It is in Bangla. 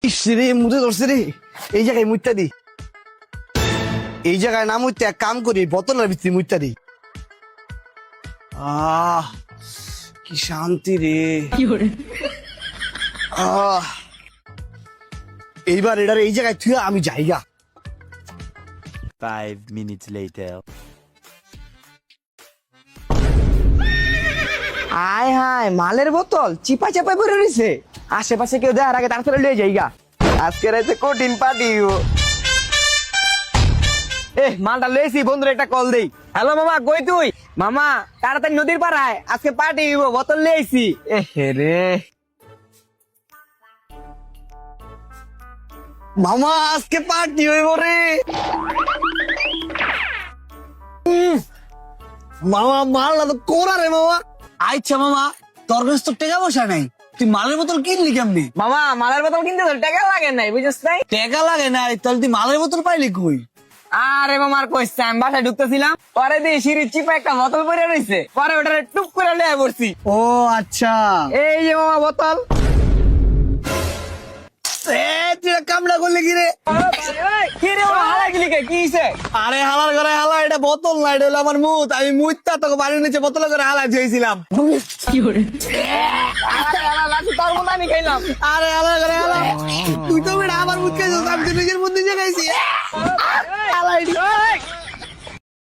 ইসরে মুতে ধরছে রে। এই জায়গায় মুইতা দি, এই জায়গায় না মুইতে এক কাম করি, বোতলের ভিতরে মুইতা দি। কি শান্তি রে। এইবার এটার এই জায়গায় থুয়া আমি যাইগা। 5 minutes later. আয় হায় মালের বোতল চিপা চাপা পড়ে রয়েছে, আশেপাশে কেউ দেখার আগে তাড়াতাড়ি লয়ে যাইগা। আজকে রাইতে কঠিন পার্টি। মালটা লয়েছি, বন্ধুরা একটা কল দেই। হ্যালো মামা, কই তুই? মামা তাড়াতাড়ি নদীর পাড়ায়, আজকে পার্টি হইব, বোতল লয়েছি। রে মামা আজকে পার্টি হইব রে। মামা মাল তো কোরা রে মামা। আচ্ছা মামা, তোর কাছে তো টাকা পয়সা নাই, তুই মালের বোতল কিনলি কেমনি? মামা মালের বোতল কিনতে তো টাকা লাগে নাই, বুঝছিস নাই? টাকা লাগে নাই, তাহলে তুই মালের বোতল পাইলি কই? আরে মামার কইছে, আমি বাসায় ঢুকতেছিলাম, পরে দিয়ে সিঁড়ির চিপা একটা বোতল পরে রয়েছে, পরে ওটারে টুক করে লয়ে পড়ছি। ও আচ্ছা, এই যে মামা বোতল। তুই কামলা করলি কি রে? কি রে মামা, হালাই দিলি কে? কি হইছে? আরে হালার করে হালা, এটা বোতল না, এটা হলো আমার মুত। আমি মুতটা তোকে বাড়ির নিচে বোতলে করে হালা দিয়েছিলাম। তোর মতো আমি খাইলাম। আরে হালার করে হালা, তুই তো বেটা আমার মুত খাইছিস, আমি তো নিজের মুত নিজে খাইছি। হালাই